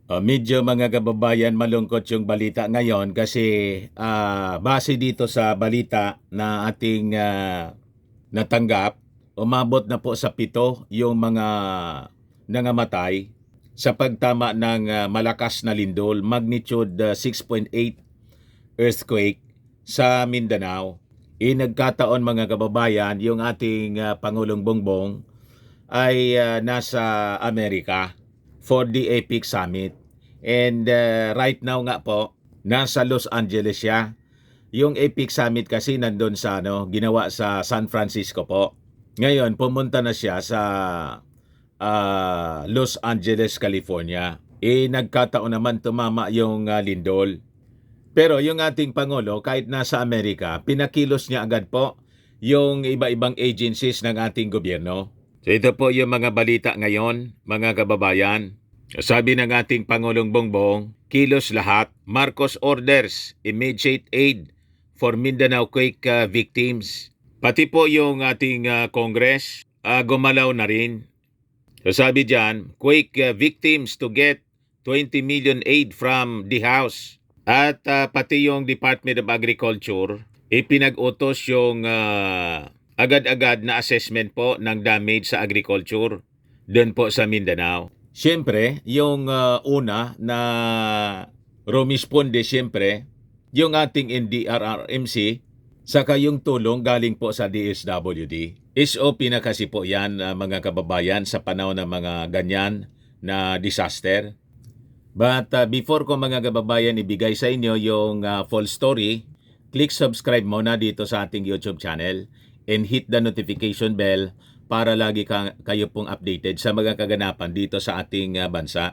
Medyo mga kababayan malungkot yung balita ngayon kasi base dito sa balita na ating natanggap, umabot na po sa 7 yung mga nangamatay sa pagtama ng malakas na lindol, magnitude 6.8 earthquake sa Mindanao. Nagkataon mga kababayan, yung ating Pangulong Bongbong ay nasa Amerika for the APEC Summit. And right now nga po, nasa Los Angeles siya. Yung APEC Summit kasi nandun sa ginawa sa San Francisco po. Ngayon, pumunta na siya sa Los Angeles, California. Nagkataon naman tumama yung lindol. Pero yung ating Pangulo, kahit nasa Amerika, pinakilos niya agad po yung iba-ibang agencies ng ating gobyerno. So ito po yung mga balita ngayon, mga kababayan. Sabi ng ating Pangulong Bongbong, kilos lahat, Marcos orders immediate aid for Mindanao quake victims. Pati po yung ating Congress, gumalaw na rin. So sabi dyan, quake victims to get 20 million aid from the House. At pati yung Department of Agriculture, ipinag-utos yung agad-agad na assessment po ng damage sa agriculture doon po sa Mindanao. Siyempre, yung una na rumisponde siyempre, yung ating NDRRMC, saka yung tulong galing po sa DSWD. SOP na kasi po yan mga kababayan sa panahon ng mga ganyan na disaster. But before ko mga kababayan ibigay sa inyo yung full story, click subscribe muna dito sa ating YouTube channel and hit the notification bell para lagi kayo pong updated sa mga kaganapan dito sa ating bansa.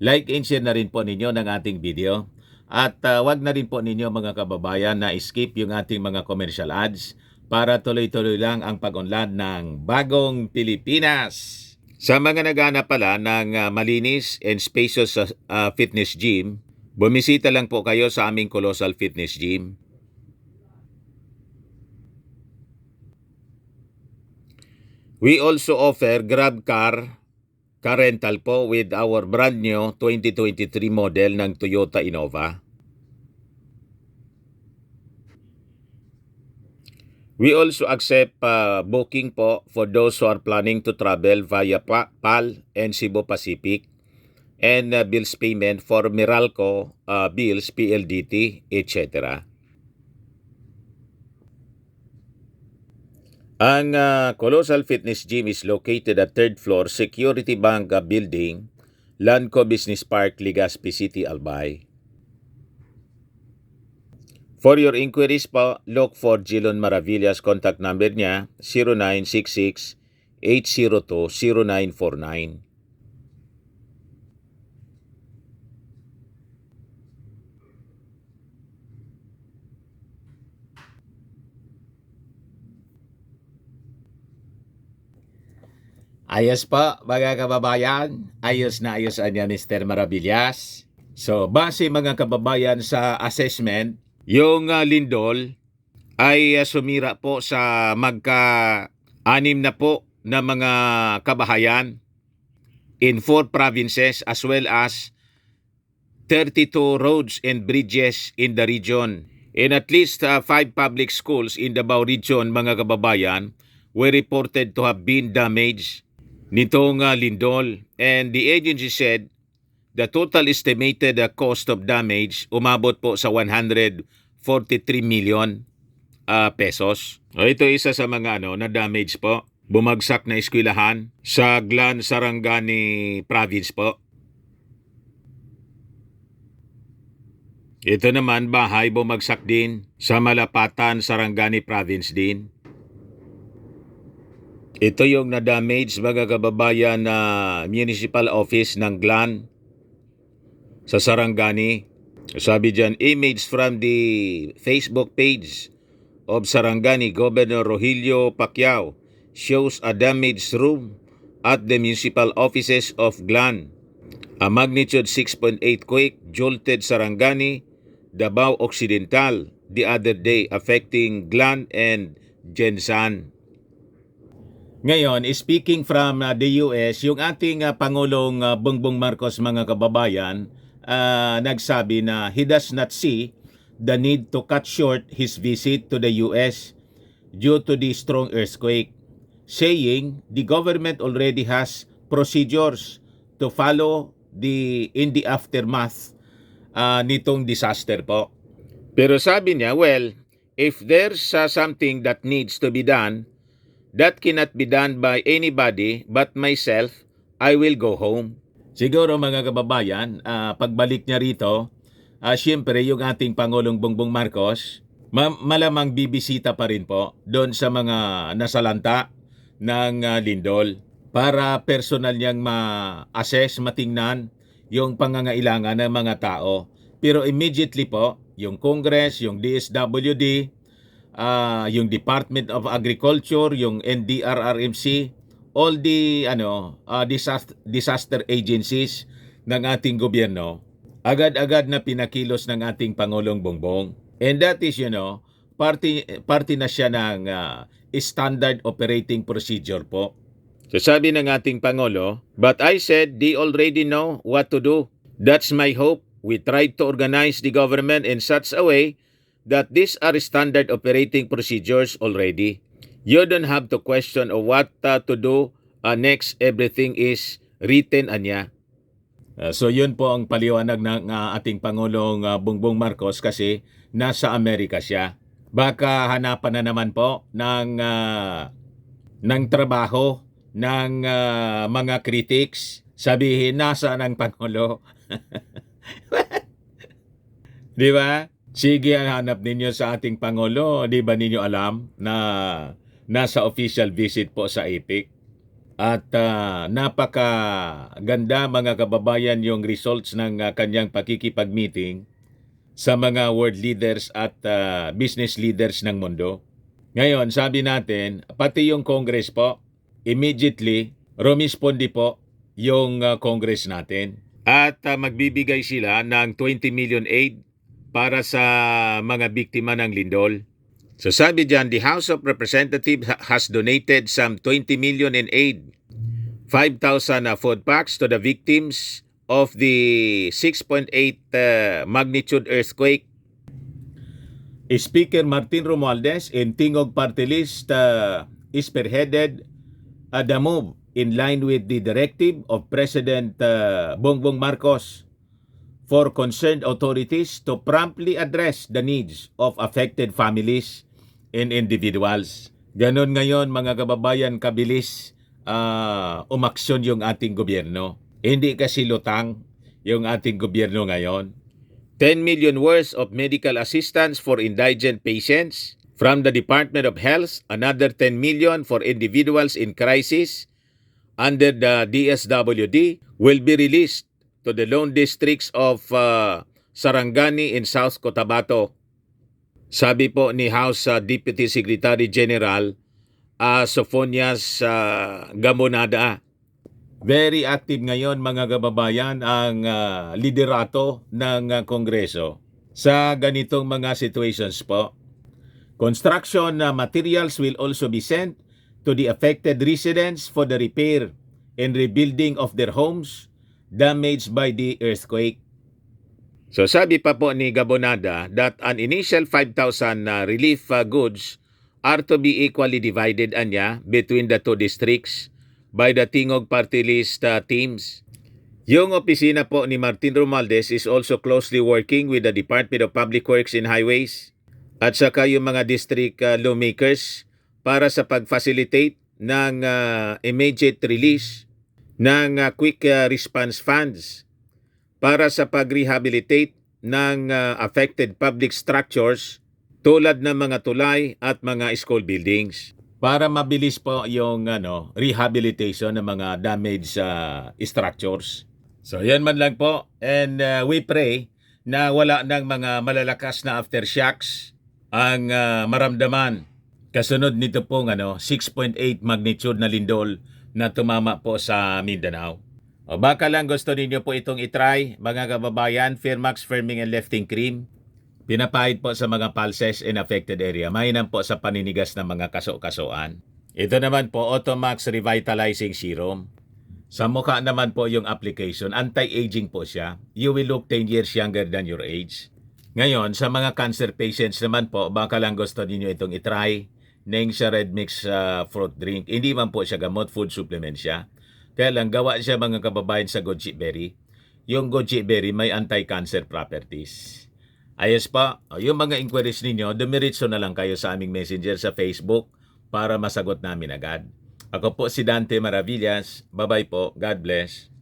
Like and share na rin po ninyo ng ating video. At wag na rin po ninyo mga kababayan na skip yung ating mga commercial ads para tuloy-tuloy lang ang pag-unlad ng Bagong Pilipinas. Sa mga naghahanap pala ng malinis and spacious fitness gym, bumisita lang po kayo sa aming Colossal Fitness Gym. We also offer Grab car rental po with our brand new 2023 model ng Toyota Innova. We also accept booking po for those who are planning to travel via PAL and Cebu Pacific and bills payment for Meralco bills, PLDT, etc. Ang Colossal Fitness Gym is located at 3rd floor Security Bank Building, Lanco Business Park, Legazpi City, Albay. For your inquiries po, look for Jilon Maravillas. Contact number niya 0966-802-0949. Ayos po mga kababayan, ayos na ayos niya Mr. Maravillas. So base mga kababayan sa assessment, yung lindol ay sumira po sa magka-6 na po na mga kabahayan in 4 provinces as well as 32 roads and bridges in the region. In at least 5 public schools in Davao region mga kababayan were reported to have been damaged nitong lindol. And the agency said the total estimated cost of damage umabot po sa 143 million pesos. Ito isa sa mga na damage po. Bumagsak na eskwelahan sa Glan, Sarangani province po. Ito naman bahay bumagsak din sa Malapatan, Sarangani province din. Ito yung na-damage mga kababayan na municipal office ng Glan sa Sarangani. Sabi dyan, image from the Facebook page of Sarangani Governor Rogelio Pacquiao shows a damaged room at the municipal offices of Glan. A magnitude 6.8 quake jolted Sarangani, Davao Occidental the other day, affecting Glan and Gensan. Ngayon, speaking from the US, yung ating Pangulong Bongbong Marcos, mga kababayan, nagsabi na he does not see the need to cut short his visit to the US due to the strong earthquake, saying the government already has procedures to follow in the aftermath nitong disaster po. Pero sabi niya, well, if there's something that needs to be done, that cannot be done by anybody but myself, I will go home. Siguro mga kababayan, pagbalik niya rito, siyempre yung ating Pangulong Bongbong Marcos, malamang bibisita pa rin po doon sa mga nasalanta ng lindol para personal niyang ma-assess, matingnan yung pangangailangan ng mga tao. Pero immediately po, yung Congress, yung DSWD, yung Department of Agriculture, yung NDRRMC, all the disaster agencies ng ating gobyerno, agad-agad na pinakilos ng ating Pangulong Bongbong. And that is, party na siya ng standard operating procedure po. So sabi ng ating Pangulo, but I said they already know what to do. That's my hope. We tried to organize the government in such a way that these are standard operating procedures already. You don't have to question of what to do next. Everything is written anya. So yun po ang paliwanag ng ating Pangulong Bongbong Marcos kasi nasa Amerika siya. Baka hanapan na naman po ng trabaho ng mga critics. Sabihin, nasa ng Pangulo? Di ba? Sige, ang hanap ninyo sa ating Pangulo. Di ba ninyo alam na nasa official visit po sa APEC? At napakaganda mga kababayan yung results ng kanyang pakikipag-meeting sa mga world leaders at business leaders ng mundo. Ngayon, sabi natin, pati yung Congress po, immediately, rumispondi po yung Congress natin. At magbibigay sila ng 20 million aid para sa mga biktima ng lindol. So sabi dyan, the House of Representatives has donated some 20 million in aid, 5,000 food packs to the victims of the 6.8 magnitude earthquake. Speaker Martin Romualdez in Tingog Party List spearheaded the move in line with the directive of President Bongbong Marcos for concerned authorities to promptly address the needs of affected families and individuals. Ganon ngayon mga kababayan, kabilis umaksyon yung ating gobyerno. Hindi kasi lutang yung ating gobyerno ngayon. 10 million worth of medical assistance for indigent patients from the Department of Health, another 10 million for individuals in crisis under the DSWD will be released to the lone districts of Sarangani in South Cotabato. Sabi po ni House Deputy Secretary General Sofonias Gamonada. Very active ngayon mga kababayan ang liderato ng Kongreso sa ganitong mga situations po. Construction materials will also be sent to the affected residents for the repair and rebuilding of their homes damaged by the earthquake. So sabi pa po ni Gabonada that an initial 5,000 relief goods are to be equally divided between the two districts by the Tingog Party List teams. Yung opisina po ni Martin Romualdez is also closely working with the Department of Public Works and Highways at saka yung mga district lawmakers para sa pag-facilitate ng immediate release ng quick response funds para sa pag-rehabilitate ng affected public structures tulad ng mga tulay at mga school buildings para mabilis po yung rehabilitation ng mga damaged structures. So yan man lang po, and we pray na wala ng mga malalakas na aftershocks ang maramdaman kasunod nito pong 6.8 magnitude na lindol na tumama po sa Mindanao. O baka lang gusto ninyo po itong itry, mga kababayan, Firmax Firming and Lifting Cream. Pinapahid po sa mga pulses in affected area. Mainam po sa paninigas ng mga kaso-kasuan. Ito naman po, Automax Revitalizing Serum. Sa mukha naman po yung application, anti-aging po siya. You will look 10 years younger than your age. Ngayon, sa mga cancer patients naman po, baka lang gusto niyo itong itry. Neng Red Mix fruit drink. Hindi man po siya gamot, food supplement siya. Kaya lang, gawa siya mga kababayan sa goji berry. Yung goji berry may anti-cancer properties. Ayos pa, yung mga inquiries ninyo, dumiritso na lang kayo sa aming messenger sa Facebook para masagot namin agad. Ako po si Dante Maravillas. Bye-bye po. God bless.